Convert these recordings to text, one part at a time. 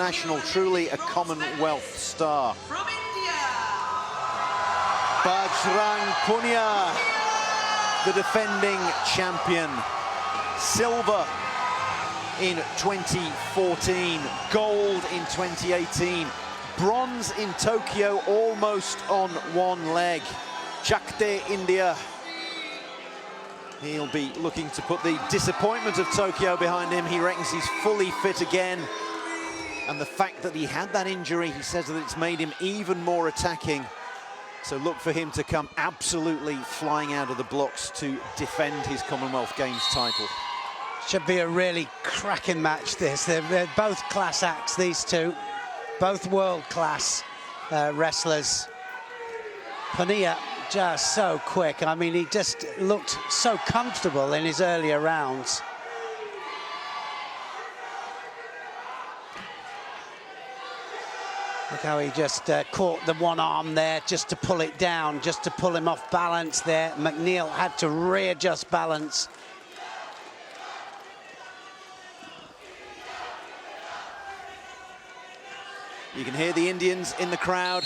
National, truly a Commonwealth star. From India, Bajrang Punia, the defending champion. Silver in 2014, gold in 2018, bronze in Tokyo, almost on one leg. Chakte, India. He'll be looking to put the disappointment of Tokyo behind him. He reckons he's fully fit again. And the fact that he had that injury, he says that it's made him even more attacking. So look for him to come absolutely flying out of the blocks to defend his Commonwealth Games title. Should be a really cracking match, this. They're both class acts, these two. Both world-class wrestlers. Punia just so quick. I mean, he just looked so comfortable in his earlier rounds. Look how he just caught the one arm there just to pull it down, just to pull him off balance there. McNeil had to readjust balance. You can hear the Indians in the crowd.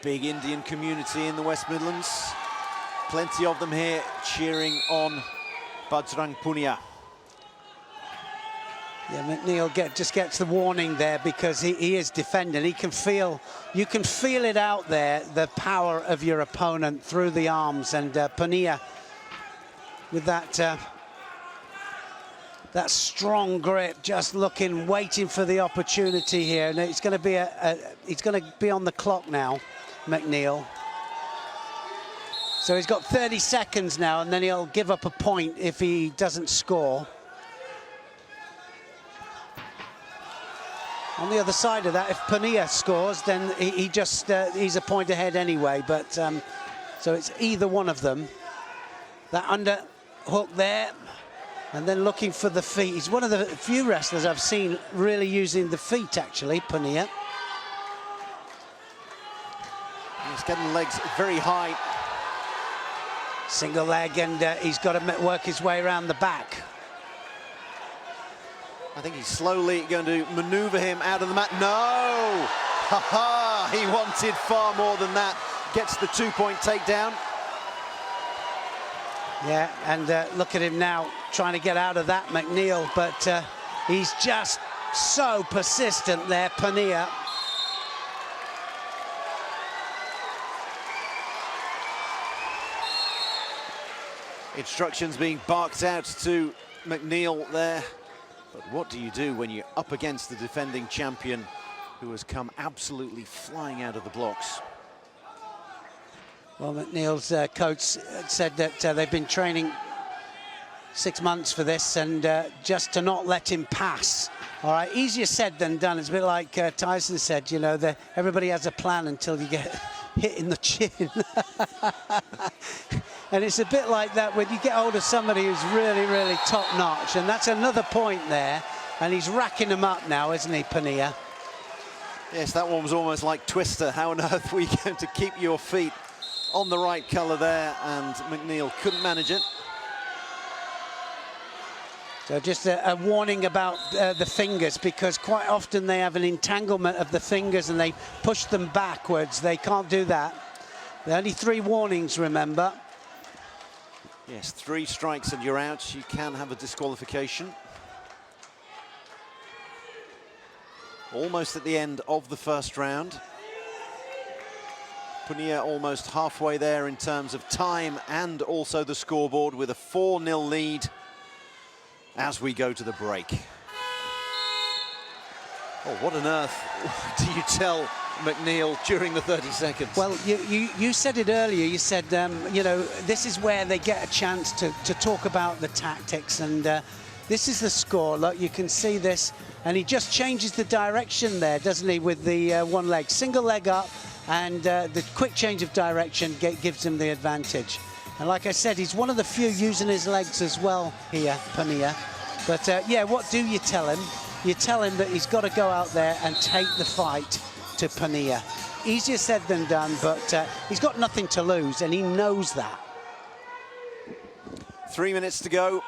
Big Indian community in the West Midlands. Plenty of them here cheering on Bajrang Punia. Yeah, McNeil just gets the warning there because he is defending. He can feel, you can feel it out there, the power of your opponent through the arms. And Punia, with that strong grip, just looking, waiting for the opportunity here. And it's going to be he's going to be on the clock now, McNeil. So he's got 30 seconds now, and then he'll give up a point if he doesn't score. On the other side of that, if Punia scores, then he's a point ahead anyway. But so it's either one of them. That underhook there, and then looking for the feet. He's one of the few wrestlers I've seen really using the feet, actually, Punia. He's getting the legs very high. Single leg, and he's got to work his way around the back. I think he's slowly going to maneuver him out of the mat. No! Ha-ha! He wanted far more than that. Gets the 2-point takedown. Yeah, and look at him now, trying to get out of that, McNeil, but he's just so persistent there, Punia. Instructions being barked out to McNeil there. But what do you do when you're up against the defending champion who has come absolutely flying out of the blocks? Well, McNeil's coach said that they've been training 6 months for this, and just to not let him pass. All right, easier said than done. It's a bit like Tyson said, you know, everybody has a plan until you get hit in the chin. And it's a bit like that when you get hold of somebody who's really, really top-notch. And that's another point there. And he's racking them up now, isn't he, Punia? Yes, that one was almost like Twister. How on earth were you going to keep your feet on the right colour there? And McNeil couldn't manage it. So just a warning about the fingers, because quite often they have an entanglement of the fingers and they push them backwards. They can't do that. There are only 3 warnings, remember. Yes, 3 strikes and you're out. You can have a disqualification. Almost at the end of the first round. Punia almost halfway there in terms of time and also the scoreboard, with a 4-0 lead as we go to the break. Oh, what on earth do you tell McNeil during the 30 seconds? Well, you said it earlier. You said, you know, this is where they get a chance to talk about the tactics, and this is the score. Look, you can see this, and he just changes the direction there, doesn't he, with the one leg. Single leg up, and the quick change of direction gives him the advantage. And like I said, he's one of the few using his legs as well here, Punia. But yeah, what do you tell him? You tell him that he's got to go out there and take the fight to Punia. Easier said than done, but he's got nothing to lose, and he knows that. 3 minutes to go.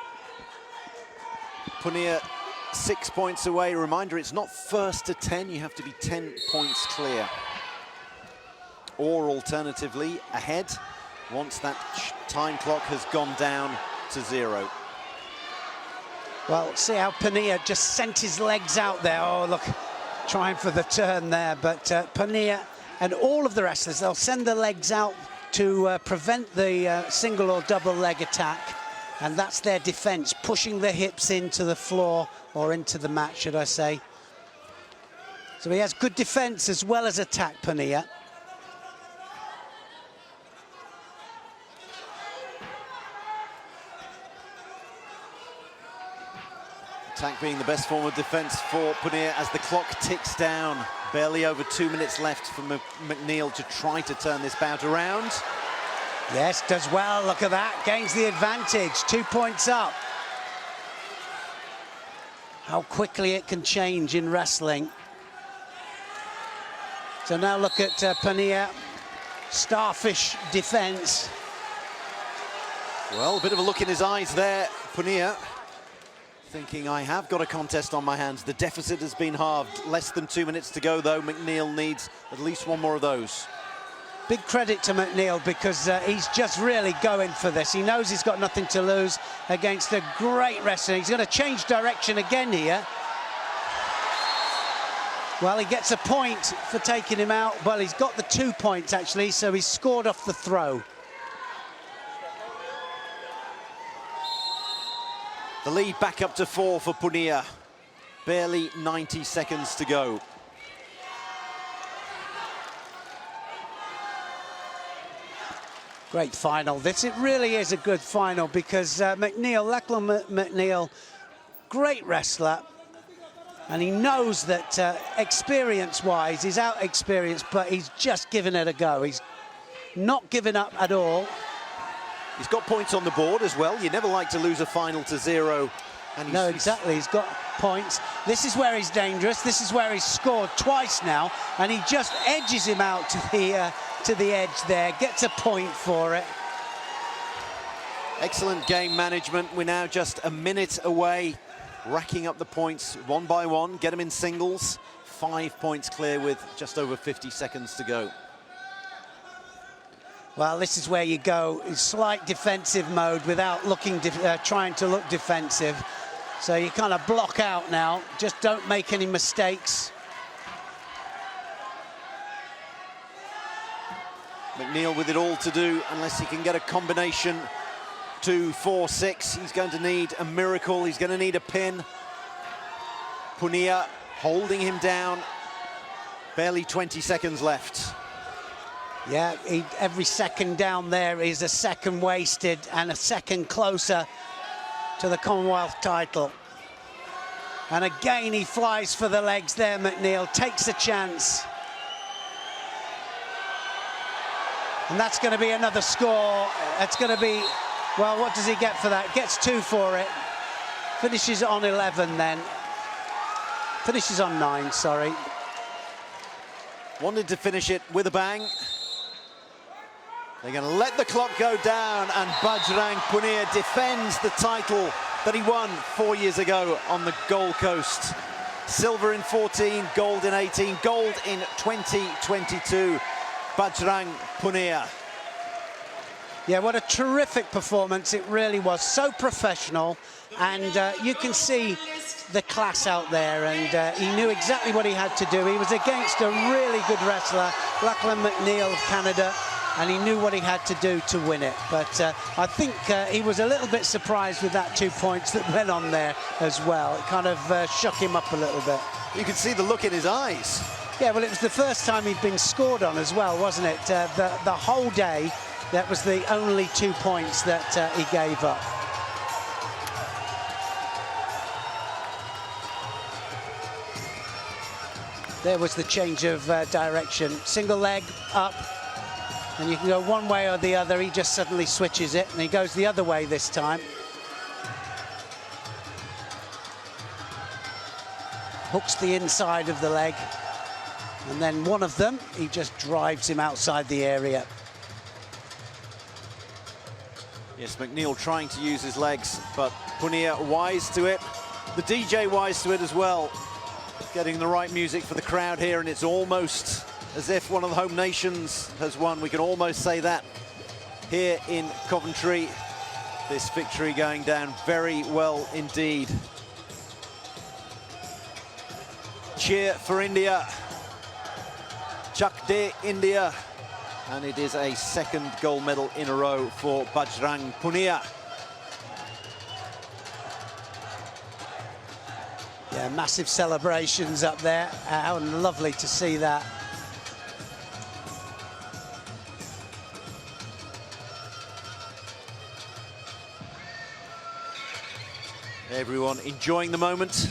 Punia 6 points away. Reminder, it's not first to 10, you have to be 10 points clear. Or alternatively, ahead once that time clock has gone down to 0. Well, see how Punia just sent his legs out there. Oh, look, trying for the turn there. But Punia and all of the wrestlers, they'll send the legs out to prevent the single or double leg attack. And that's their defense, pushing the hips into the floor, or into the mat, should I say. So he has good defense as well as attack, Punia. Attack being the best form of defense for Punia as the clock ticks down. Barely over 2 minutes left for McNeil to try to turn this bout around. Yes, does well, look at that, gains the advantage, 2 points up. How quickly it can change in wrestling. So now look at Punia, starfish defense. Well, a bit of a look in his eyes there, Punia, thinking, I have got a contest on my hands. The deficit has been halved. Less than 2 minutes to go, though. McNeil needs at least one more of those. Big credit to McNeil, because he's just really going for this. He knows he's got nothing to lose against a great wrestler. He's going to change direction again here. Well, he gets a point for taking him out. Well, he's got the 2 points, actually, so he's scored off the throw. The lead back up to 4 for Punia. Barely 90 seconds to go. Great final. It really is a good final, because Lachlan McNeil, great wrestler, and he knows that experience-wise, he's out-experienced, but he's just given it a go. He's not given up at all. He's got points on the board as well. You never like to lose a final to 0. And no, exactly. He's got points. This is where he's dangerous. This is where he's scored twice now, and he just edges him out to the edge there, gets a point for it. Excellent game management. We're now just a minute away, racking up the points one by one, get them in singles. 5 points clear with just over 50 seconds to go. Well, this is where you go in slight defensive mode without looking trying to look defensive. So you kind of block out now, just don't make any mistakes. McNeil with it all to do, unless he can get a combination 2, 4, 6. He's going to need a miracle. He's going to need a pin. Punia holding him down. Barely 20 seconds left. Yeah, every second down there is a second wasted and a second closer to the Commonwealth title. And again, he flies for the legs there, McNeil, takes a chance. And that's going to be another score. That's going to be, well, what does he get for that? Gets 2 for it. Finishes on 11 then. Finishes on 9, sorry. Wanted to finish it with a bang. They're going to let the clock go down, and Bajrang Punia defends the title that he won 4 years ago on the Gold Coast. Silver in 14, gold in 18, gold in 2022. Bajrang Punia. Yeah, what a terrific performance it really was. So professional, and you can see the class out there, and he knew exactly what he had to do. He was against a really good wrestler, Lachlan McNeil of Canada, and he knew what he had to do to win it. But I think he was a little bit surprised with that 2 points that went on there as well. It kind of shook him up a little bit. You can see the look in his eyes. Yeah, well, it was the first time he'd been scored on as well, wasn't it? The whole day, that was the only 2 points that he gave up. There was the change of direction. Single leg up, and you can go one way or the other. He just suddenly switches it, and he goes the other way this time. Hooks the inside of the leg, and then one of them, he just drives him outside the area. Yes, McNeil trying to use his legs, but Punia wise to it. The DJ wise to it as well, getting the right music for the crowd here, and it's almost as if one of the home nations has won. We can almost say that here in Coventry. This victory going down very well indeed. Cheer for India. Chak de India. And it is a second gold medal in a row for Bajrang Punia. Yeah, massive celebrations up there. How lovely to see that. Everyone enjoying the moment.